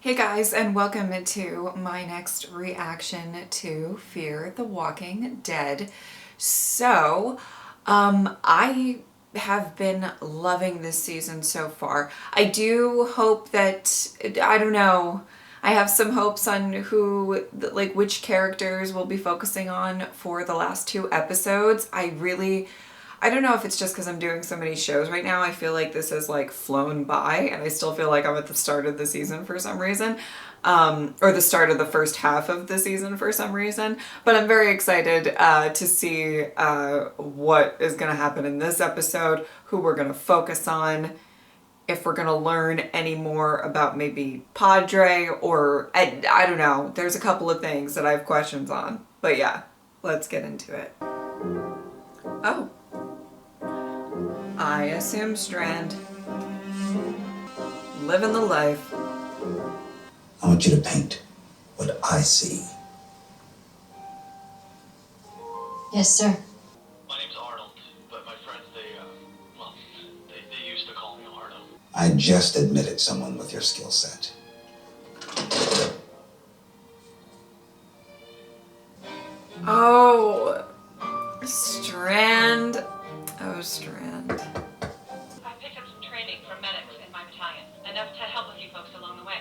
Hey guys, and welcome to my next reaction to Fear the Walking Dead. So, I have been loving this season so far. I do hope that, I don't know, I have some hopes on which characters we'll be focusing on for the last two episodes. I don't know if it's just because I'm doing so many shows right now. I feel like this has like flown by and I still feel like I'm at the start of the season for some reason. Or the start of the first half of the season for some reason. But I'm very excited to see what is going to happen in this episode, who we're going to focus on, if we're going to learn any more about maybe Potrait or I don't know. There's a couple of things that I have questions on. But yeah, let's get into it. Oh. I assume Strand. Living the life. I want you to paint what I see. Yes, sir. My name's Arnold, but my friends, they used to call me Arnold. I just admitted someone with your skill set. Oh, Strand. Oh, Strand. I picked up some training from medics in my battalion, enough to help a few folks along the way.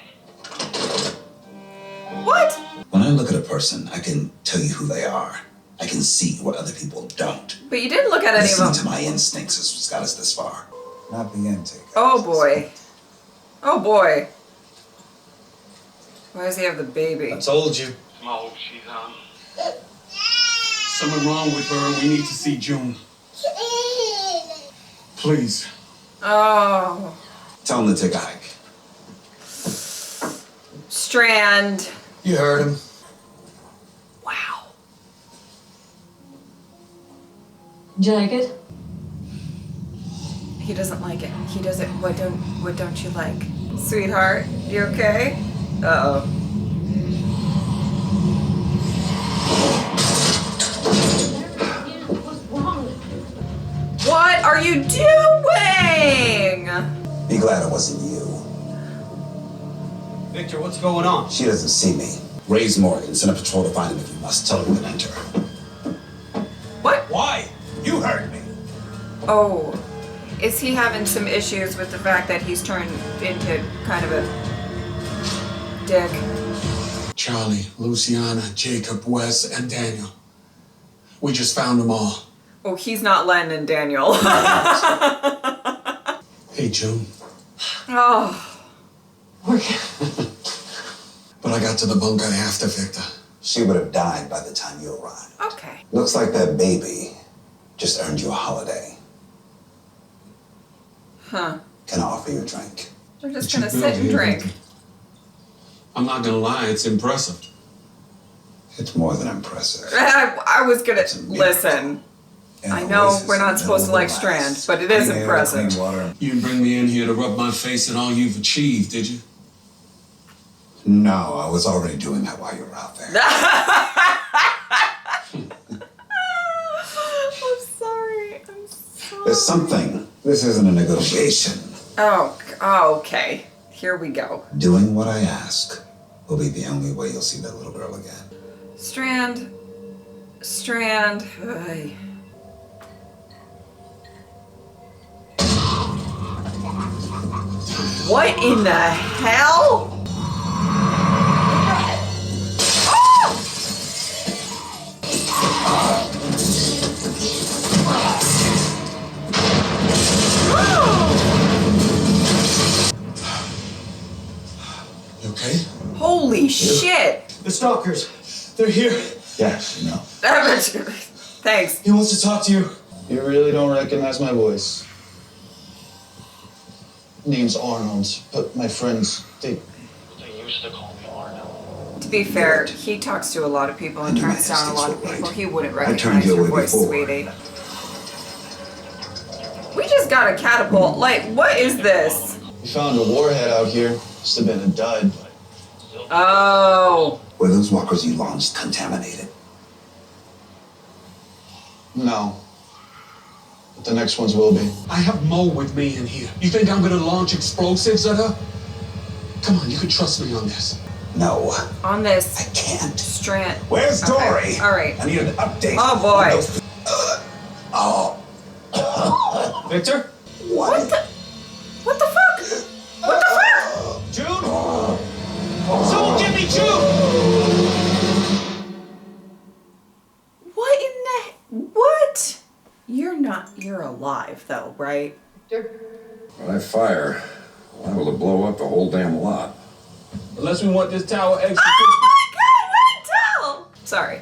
What? When I look at a person, I can tell you who they are. I can see what other people don't. But you didn't look at any of them. Listening to my instincts is what's got us this far. Not the intake. Oh boy. Oh boy. Why does he have the baby? I told you. Oh, she's Something wrong with her and we need to see June. Please. Oh. Tell him to take a hike. Strand. You heard him. Wow. Did you like it? He doesn't like it. He doesn't. What don't you like? Sweetheart, you okay? Uh-oh. What's wrong? What are you doing? Be glad it wasn't you. Victor, what's going on? She doesn't see me. Raise Morgan. Send a patrol to find him if you must. Tell her we can enter. What? Why? You heard me. Oh. Is he having some issues with the fact that he's turned into kind of a dick? Charlie, Luciana, Jacob, Wes, and Daniel. We just found them all. Oh, he's not Len and Daniel. Hey, June. Oh. But I got to the bunker after Victor. She would have died by the time you arrived. Okay. Looks like that baby just earned you a holiday. Huh. Can I offer you a drink? We're just What you gonna sit and built here, drink. Victor? I'm not gonna lie, it's impressive. It's more than impressive. I was gonna It's a miracle. listen. An I know oasis we're in not the supposed to middle like of the Strand, blast. but it is Clean air, impressive. clean water. You didn't bring me in here to rub my face in all you've achieved, did you? No, I was already doing that while you were out there. I'm sorry. I'm sorry. There's something. This isn't a negotiation. Oh, okay. Here we go. Doing what I ask will be the only way you'll see that little girl again. Strand. Ay. What in the hell? You okay? Holy shit. The stalkers. They're here. Yes, you know. Thanks. He wants to talk to you. You really don't recognize my voice. Name's Arnold, but my friends, They used to call me Arnold. To be fair, he talks to a lot of people and I knew my turns down a lot of instincts were people. right. He wouldn't I turned recognize you your away voice, before. sweetie. We just got a catapult. Like, what is this? we found a warhead out here. Must have been a dud. Oh. Were those walkers you launched contaminated? No. But the next ones will be. I have Mo with me in here. You think I'm gonna launch explosives at her? Come on, you can trust me on this. No, On this I can't. Strand. Where's Dory? Okay, all right. I need an update. Oh, boy. on those- oh. Victor? What the? What the fuck? What the fuck? Jude? Someone get me Jude! What in the? What? You're alive though, right? When I fire, I'm liable to blow up the whole damn lot. Unless we want this tower extra. Oh my god, what tell? Sorry.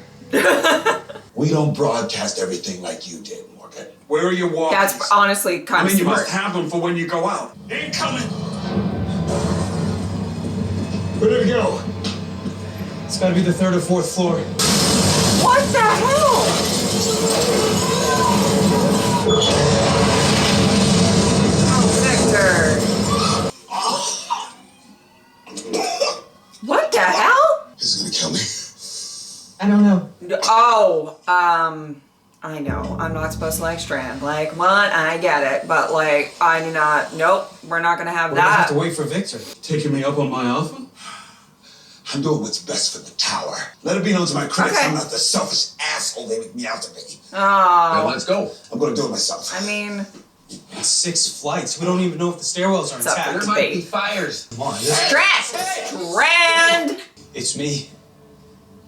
We don't broadcast everything like you did, Morgan. Where are your walkies? That's honestly I kind mean, of you smart. must have them for when you go out. Incoming! Where did it go? It's gotta be the 3rd or 4th floor. What the hell? Oh, Victor. What the hell? He's gonna kill me. I don't know. Oh, I know. I'm not supposed to like Strand. Like, what? I get it. But, like, I do not. Nope. We're not going to have We're gonna have that. to wait for Victor. Taking me up on my offer? I'm doing what's best for the tower. Let it be known to my critics Okay. I'm not the selfish asshole they make me out to be. Now Oh. let's go. I'm gonna do it myself. I mean, It's 6 flights. We don't even know if the stairwells are It's up intact. for debate. fires. Come on, Strand! it's me.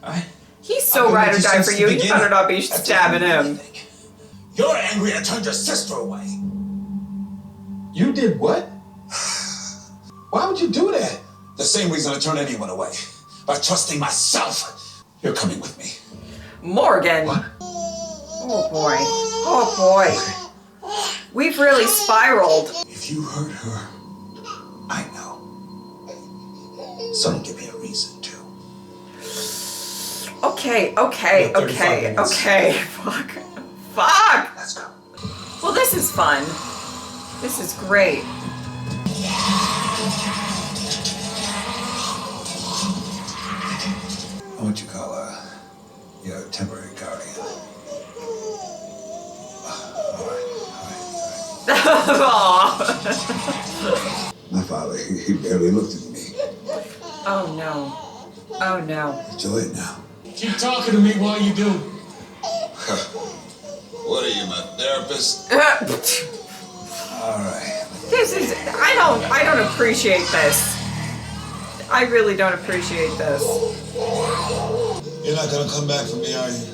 Alright? He's so I've been ride with or you die since for the you. You beginning. better not be That doesn't stabbing mean him. anything. You're angry I turned your sister away. You did what? Why would you do that? The same reason I turn anyone away. By trusting myself. You're coming with me. Morgan. What? Oh boy. Oh boy. We've really spiraled. If you hurt her, I know. So don't give me a reason to. Okay. We have 35 minutes. Fuck. Fuck! Let's go. Well, this is fun. This is great. What would you call your temporary guardian? All right. Aw. My father, he barely looked at me. Oh no. Oh no. Enjoy it now. Keep talking to me while you do. What are you, my therapist? All right. This is, I don't appreciate this. I really don't appreciate this. You're not gonna come back for me, are you?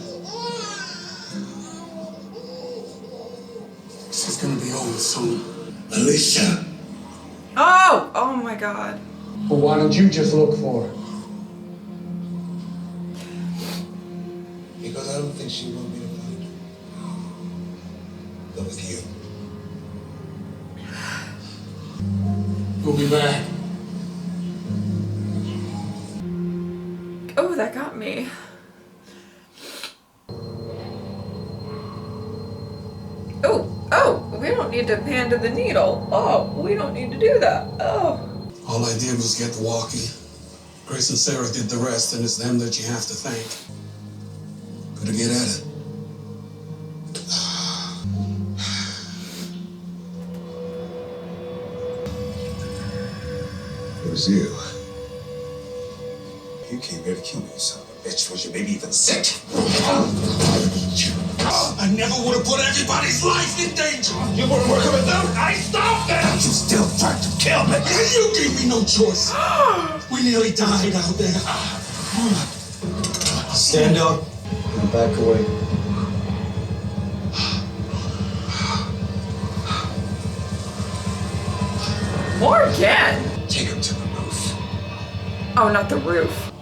This is gonna be over soon. Alicia. Oh my god. Well, why don't you just look for her? Because I don't think she will be to find her. But with you. We'll be back. Oh, that got me. Oh, we don't need to pan to the needle. Oh, we don't need to do that. Oh. All I did was get the walkie. Grace and Sarah did the rest, and it's them that you have to thank. Better get at it. It was you. You came here to kill me, you son of a bitch. Was your baby even sick? I never would have put everybody's life in danger. You weren't working with them. I stopped them. You still tried to kill me. You gave me no choice. We nearly died out there. Stand up and back away. Morgan! Take him to the roof. Oh, not the roof.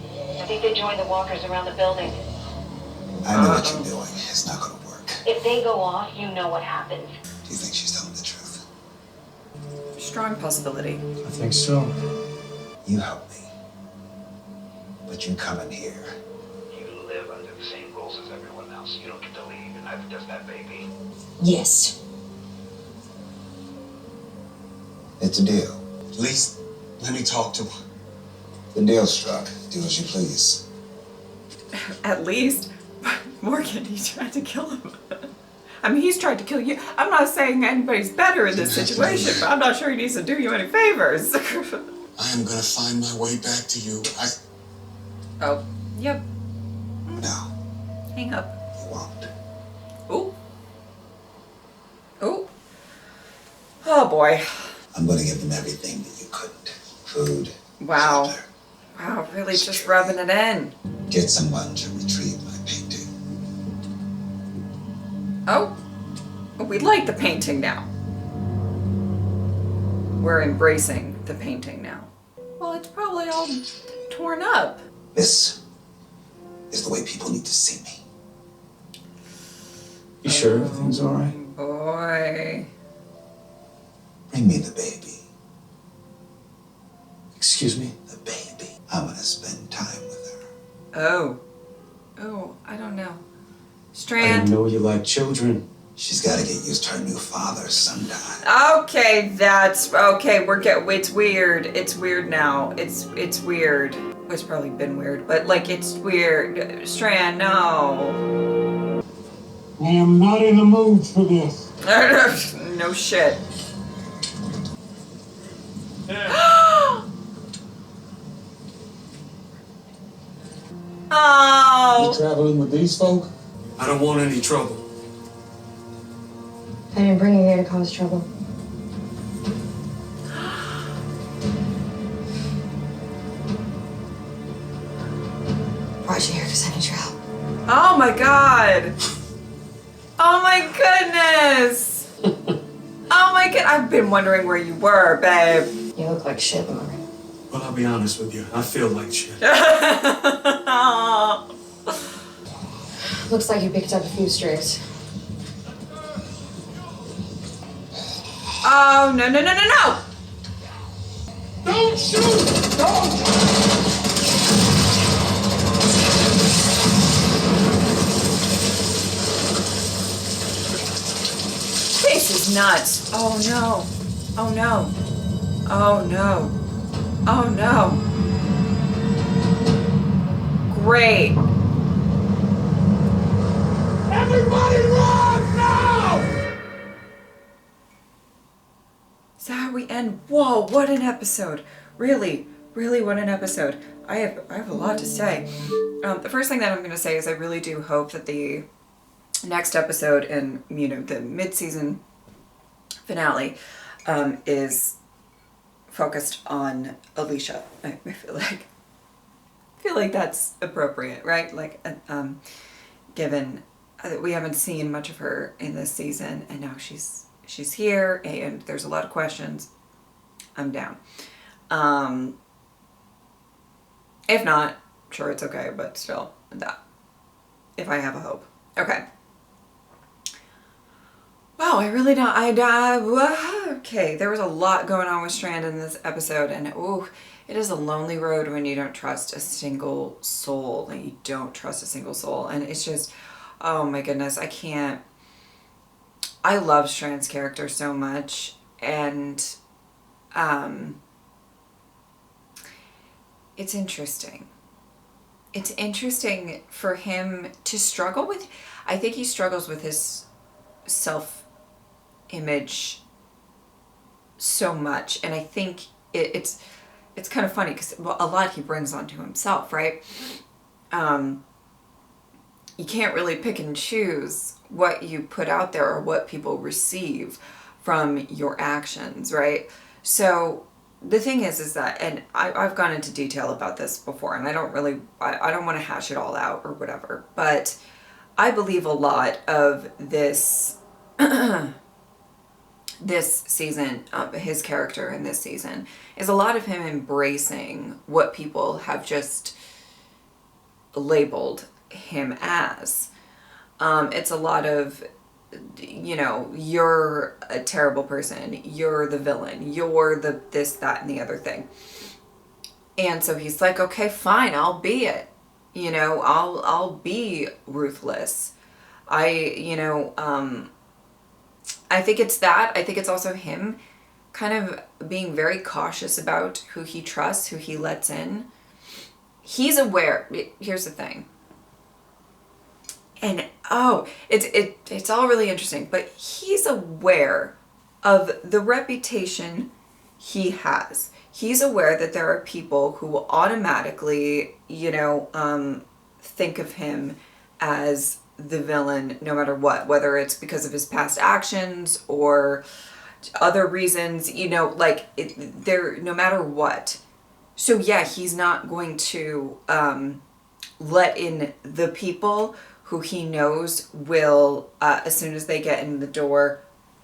I think they joined the walkers around the building. I know what you're doing. It's not gonna work. If they go off, you know what happens. Do you think she's telling the truth? Strong possibility. I think so. You help me. But you come in here. You live under the same rules as everyone else. You don't get to leave, and neither does that baby. Yes. It's a deal. At least, let me talk to her. The deal's struck. Do as you please. At least, Morgan, he tried to kill him. I mean, he's tried to kill you. I'm not saying anybody's better in this situation, but I'm not sure he needs to do you any favors. I am gonna find my way back to you. Oh, yep. No, Hang up. you won't. Ooh. Ooh. Oh boy. I'm gonna give them everything that you couldn't. Food. Wow. Shelter. Wow, really just rubbing it in. Get someone to retrieve my painting. Oh. We like the painting now. We're embracing the painting now. Well, it's probably all torn up. This is the way people need to see me. You sure everything's all right? Boy. Bring me the baby. Excuse me? The baby. I want to spend time with her. Oh. Oh, I don't know. I didn't Strand. know you like children. She's got to get used to her new father sometime. Okay, that's okay. It's weird. It's weird now. It's weird. It's probably been weird, but like it's weird. Strand, no. I am not in the mood for this. No shit. Oh. Traveling with these folk? I don't want any trouble. I didn't bring you here to cause trouble. Brought you here because I need your help. Oh my god. Oh my goodness. Oh my god. I've been wondering where you were, babe. You look like shit, Mark. Well, I'll be honest with you. I feel like shit. Looks like you picked up a few strays. Oh, no, no, no, no, no. Don't shoot! Don't! This is nuts. Oh no. Oh no. Oh no. Oh no. Great. Everybody run now! Is that how we end? Whoa, what an episode. Really, really what an episode. I have a lot to say. The first thing that I'm going to say is I really do hope that the next episode and, you know, the mid-season finale is focused on Alicia. I feel like that's appropriate, right? Like, given that we haven't seen much of her in this season, and now she's here, and there's a lot of questions. I'm down. If not, sure, it's okay, but still, that. If I have a hope. Okay. Wow, I really don't, okay, there was a lot going on with Strand in this episode, and ooh, it is a lonely road when you don't trust a single soul, and you don't trust a single soul, and it's just, oh my goodness, I love Strand's character so much, and, it's interesting. It's interesting for him to struggle with, I think he struggles with his self-image so much, and I think it's kind of funny because a lot he brings onto himself, right? You can't really pick and choose what you put out there or what people receive from your actions, right? So the thing is that, and I've gone into detail about this before, and I don't want to hash it all out or whatever, but I believe a lot of this this season, his character in this season, is a lot of him embracing what people have just labeled him as. It's a lot of, you know, you're a terrible person, you're the villain, you're the this, that, and the other thing. And so he's like, okay, fine, I'll be it. You know, I'll be ruthless. I think it's that. I think it's also him kind of being very cautious about who he trusts, who he lets in. He's aware. Here's the thing. And it's all really interesting, but he's aware of the reputation he has. He's aware that there are people who will automatically, think of him as the villain no matter what, whether it's because of his past actions or other reasons, no matter what. So yeah, he's not going to let in the people who he knows will, as soon as they get in the door,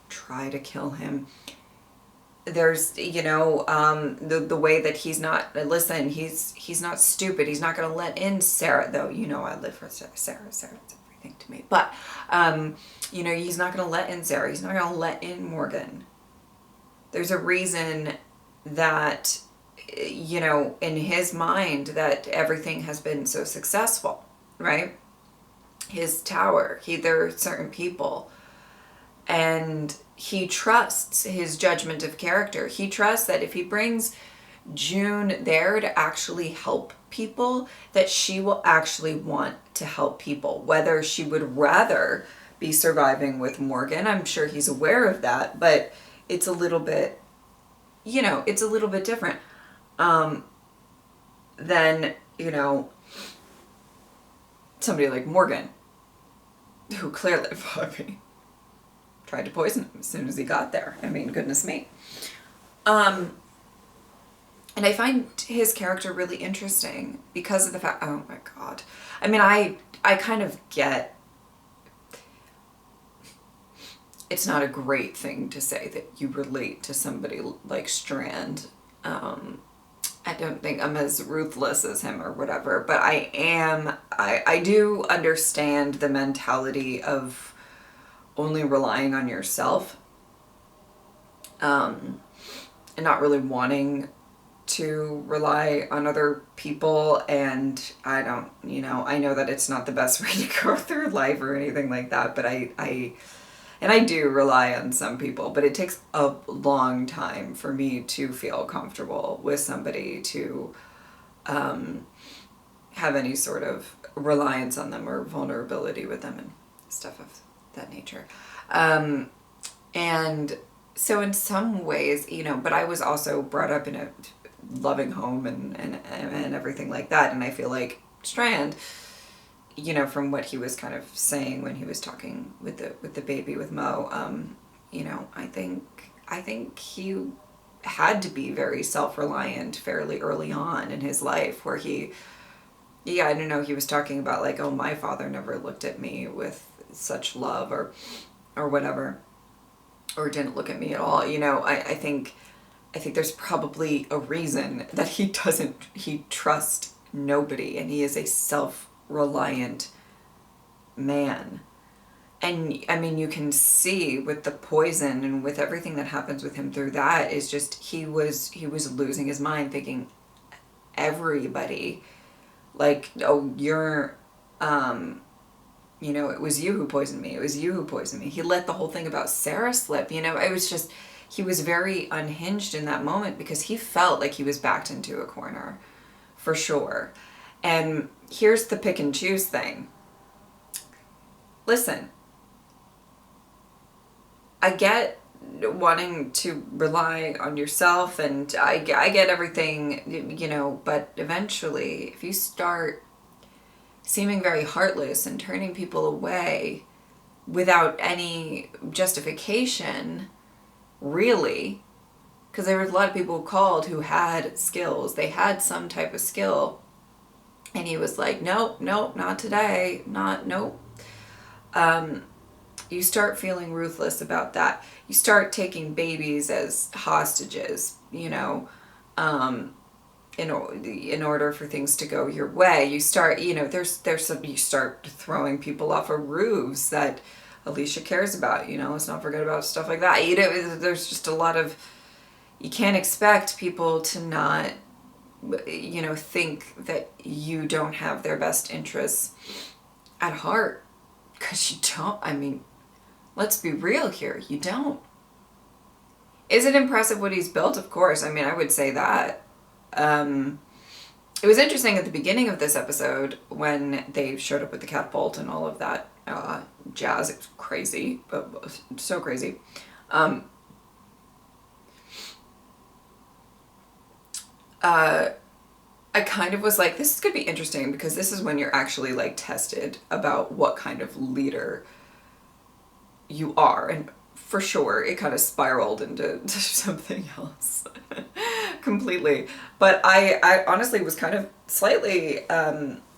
try to kill him. There's, the way that he's not, listen, he's not stupid. He's not going to let in Sarah, though, I live for Sarah. Sarah's everything to me. But, he's not going to let in Sarah. He's not going to let in Morgan. There's a reason that, in his mind, that everything has been so successful, right? His tower, there are certain people, and he trusts his judgment of character. He trusts that if he brings June there to actually help people, that she will actually want to help people, whether she would rather be surviving with Morgan. I'm sure he's aware of that, but it's a little bit, it's a little bit different than, somebody like Morgan, who clearly, tried to poison him as soon as he got there. I mean, goodness me. And I find his character really interesting because of the fact, oh my God. I mean, I kind of get, it's not a great thing to say that you relate to somebody like Strand. I don't think I'm as ruthless as him or whatever, but I do understand the mentality of only relying on yourself, and not really wanting to rely on other people. And I don't, I know that it's not the best way to go through life or anything like that, but I do rely on some people, but it takes a long time for me to feel comfortable with somebody, to have any sort of reliance on them or vulnerability with them and stuff of that nature. And so in some ways, but I was also brought up in a loving home and everything like that. And I feel like Strand, from what he was kind of saying when he was talking with the baby with Mo, I think he had to be very self-reliant fairly early on in his life, where he was talking about like, oh, my father never looked at me with such love or whatever, or didn't look at me at all. I think there's probably a reason that he trusts nobody, and he is a self-reliant man. And I mean, you can see with the poison and with everything that happens with him through that, is just he was losing his mind, thinking everybody, like, oh, you're it was you who poisoned me. It was you who poisoned me. He let the whole thing about Sarah slip. It was just, he was very unhinged in that moment because he felt like he was backed into a corner, for sure. And here's the pick and choose thing. Listen, I get wanting to rely on yourself, and I get everything, but eventually, if you start seeming very heartless and turning people away without any justification, really, because there was a lot of people who called who had skills, they had some type of skill, and he was like, nope, not today, nope. You start feeling ruthless about that. You start taking babies as hostages, in order for things to go your way. You start, you start throwing people off of roofs that Alicia cares about, let's not forget about stuff like that. There's just a lot of, you can't expect people to not, think that you don't have their best interests at heart, because you don't. I mean, let's be real here, you don't. Is it impressive what he's built? Of course. I mean, I would say that. It was interesting at the beginning of this episode when they showed up with the catapult and all of that jazz. It was crazy, but so crazy. I kind of was like, this is gonna be interesting because this is when you're actually like tested about what kind of leader you are. And for sure, it kind of spiraled into something else completely. But I honestly was kind of slightly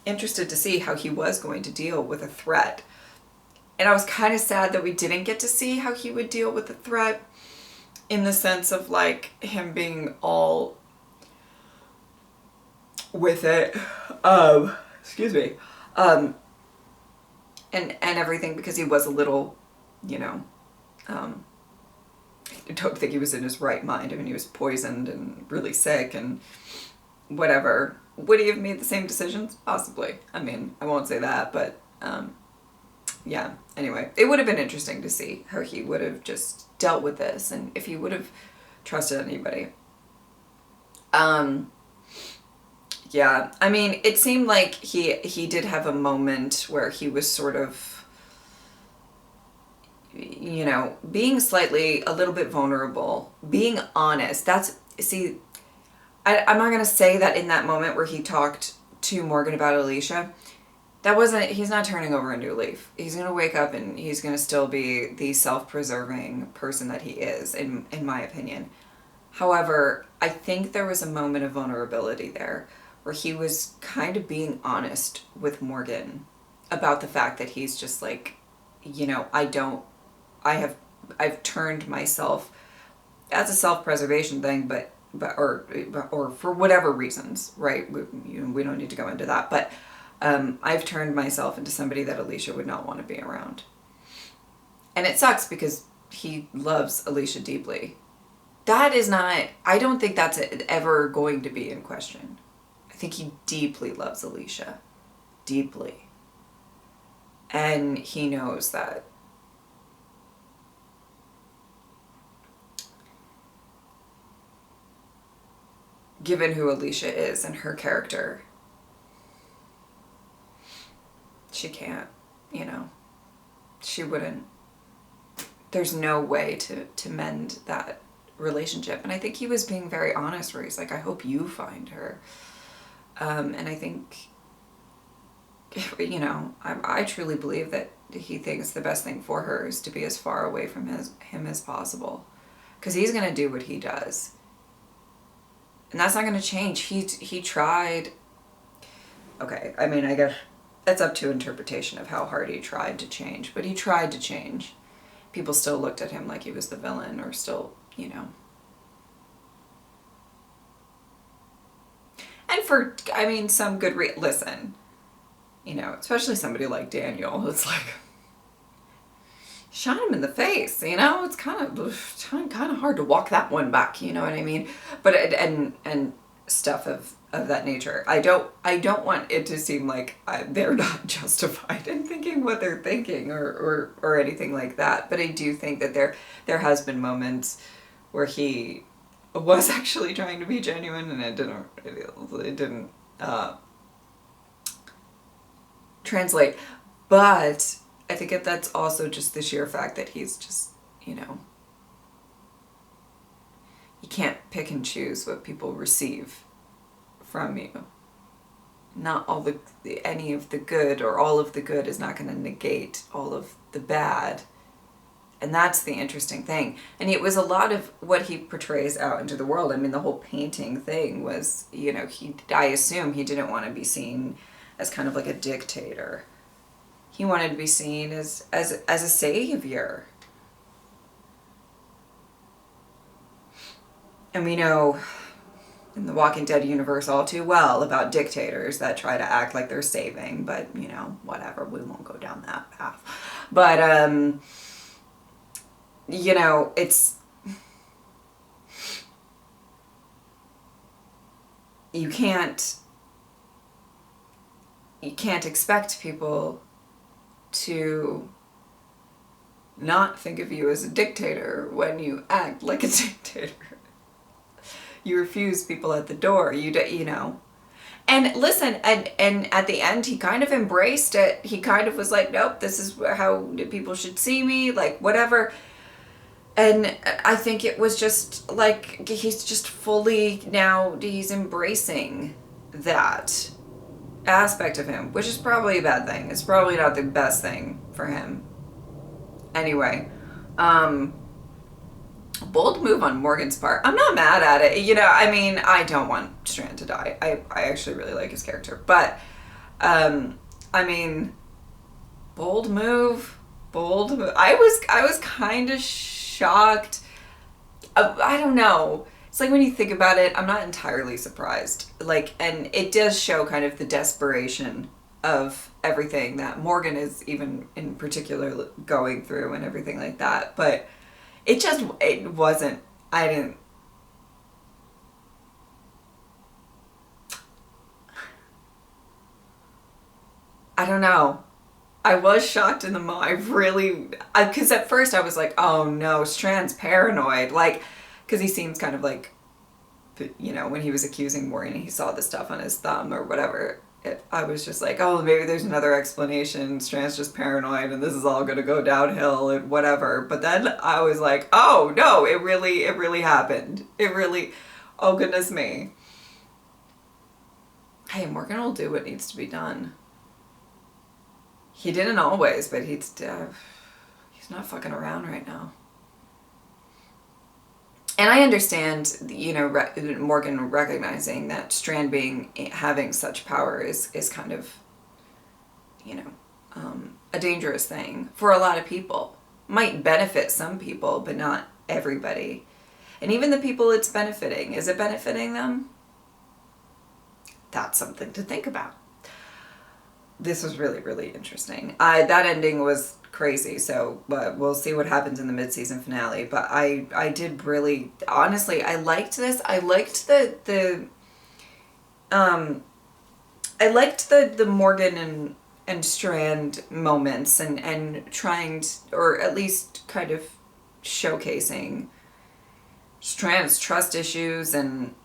interested to see how he was going to deal with a threat. And I was kind of sad that we didn't get to see how he would deal with the threat, in the sense of like him being all with it, excuse me, and everything, because he was a little, you know, I don't think he was in his right mind. I mean, he was poisoned and really sick and whatever. Would he have made the same decisions? Possibly. I mean, I won't say that, but yeah, anyway, it would have been interesting to see how he would have just dealt with this and if he would have trusted anybody. Yeah, I mean, it seemed like he did have a moment where he was sort of, you know, being slightly a little bit vulnerable, being honest. See, I'm not going to say that in that moment where he talked to Morgan about Alicia, he's not turning over a new leaf. He's going to wake up and he's going to still be the self-preserving person that he is, in my opinion. However, I think there was a moment of vulnerability there where he was kind of being honest with Morgan about the fact that he's just like, you know, I've turned myself as a self-preservation thing, or for whatever reasons, right? We don't need to go into that, but I've turned myself into somebody that Alicia would not want to be around. And it sucks because he loves Alicia deeply. That is not, I don't think that's ever going to be in question. I think he deeply loves Alicia. Deeply. And he knows that. Given who Alicia is and her character, she can't, you know, she wouldn't, there's no way to mend that relationship. And I think he was being very honest where he's like, I hope you find her. And I think, you know, I truly believe that he thinks the best thing for her is to be as far away from him as possible, because he's going to do what he does. And that's not going to change. He tried. Okay, I mean, I guess that's up to interpretation of how hard he tried to change. But he tried to change. People still looked at him like he was the villain, or still, you know. And for, I mean, some good listen, you know, especially somebody like Daniel, it's like, shot him in the face, you know, it's kind of hard to walk that one back, you know what I mean? But and stuff of that nature. I don't want it to seem like they're not justified in thinking what they're thinking or anything like that. But I do think that there has been moments where he was actually trying to be genuine, and it didn't translate. But I think that's also just the sheer fact that he's just, you know, you can't pick and choose what people receive from you. Not all any of the good, or all of the good is not going to negate all of the bad. And that's the interesting thing. And it was a lot of what he portrays out into the world. I mean, the whole painting thing was, you know, I assume he didn't want to be seen as kind of like a dictator. He wanted to be seen as a savior. And we know in the Walking Dead universe all too well about dictators that try to act like they're saving, but, you know, whatever, we won't go down that path. But, you know, you can't expect people to not think of you as a dictator when you act like a dictator. You refuse people at the door, you know. And listen, and at the end, he kind of embraced it. He kind of was like, nope, this is how people should see me, like, whatever. And I think it was just like he's just fully now he's embracing that aspect of him, which is probably a bad thing. It's probably not the best thing for him. Anyway, bold move on Morgan's part. I'm not mad at it. You know, I mean, I don't want Strand to die. I actually really like his character. But, I mean, bold move. I was kind of shocked. I don't know. It's like when you think about it, I'm not entirely surprised. Like, and it does show kind of the desperation of everything that Morgan is even in particular going through and everything like that. But it wasn't, I don't know. I was shocked in the moment. Because at first I was like, oh no, Strand's paranoid. Like, because he seems kind of like, you know, when he was accusing Morgan, he saw the stuff on his thumb or whatever. I was just like, oh, maybe there's another explanation. Strand's just paranoid and this is all going to go downhill and whatever. But then I was like, oh no, it really happened. Oh goodness me. Hey, Morgan will do what needs to be done. He didn't always, but he's not fucking around right now. And I understand, you know, Morgan recognizing that Strand having such power is kind of, you know, a dangerous thing for a lot of people. Might benefit some people, but not everybody. And even the people it's benefiting, is it benefiting them? That's something to think about. This was really, really interesting. That ending was crazy, so we'll see what happens in the mid-season finale. But I did really, honestly, I liked this. I liked the Morgan and Strand moments and trying to, or at least kind of showcasing Strand's trust issues and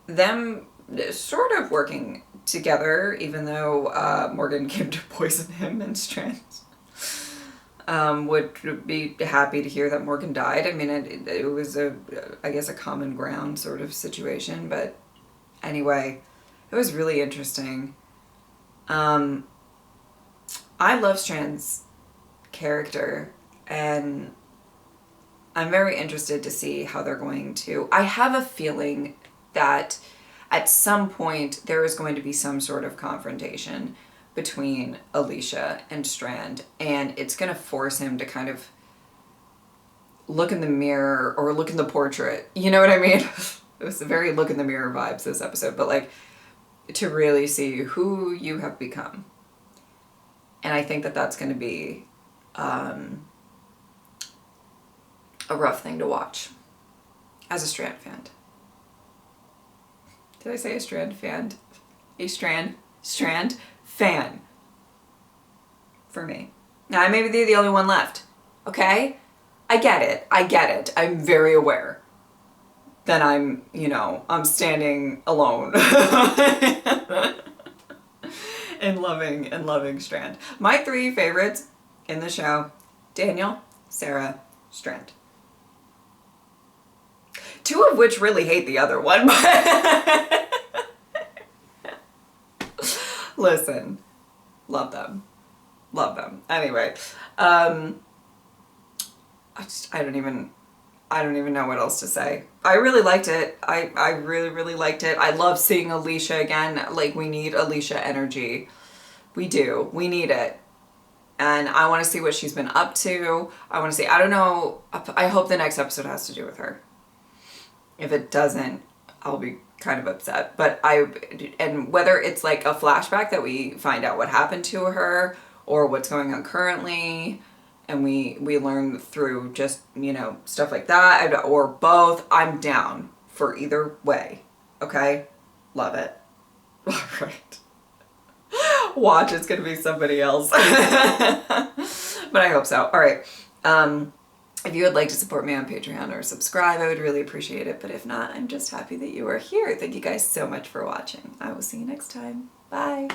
them sort of working together, even though Morgan came to poison him and Strand would be happy to hear that Morgan died. I mean, it was I guess a common ground sort of situation, but anyway, it was really interesting. I love Strand's character, and I'm very interested to see how they're going to. I have a feeling that at some point there is going to be some sort of confrontation between Alicia and Strand, and it's going to force him to kind of look in the mirror or look in the portrait. You know what I mean? It was a very look in the mirror vibes this episode, but like to really see who you have become. And I think that that's going to be a rough thing to watch as a Strand fan. Did I say a Strand fan? A Strand fan. For me. Now, I may be the only one left. Okay? I get it. I'm very aware that I'm standing alone. and loving Strand. My 3 favorites in the show: Daniel, Sarah, Strand. 2 of which really hate the other one. Listen, love them. Anyway, I don't even know what else to say. I really liked it. I really liked it. I love seeing Alicia again. Like, we need Alicia energy. We do. We need it. And I want to see what she's been up to. I want to see, I don't know. I hope the next episode has to do with her. If it doesn't, I'll be kind of upset. But and whether it's like a flashback that we find out what happened to her or what's going on currently, and we learn through just, stuff like that, or both, I'm down for either way. Okay? Love it. All right. Watch, it's gonna be somebody else. But I hope so. All right. If you would like to support me on Patreon or subscribe, I would really appreciate it. But if not, I'm just happy that you are here. Thank you guys so much for watching. I will see you next time. Bye.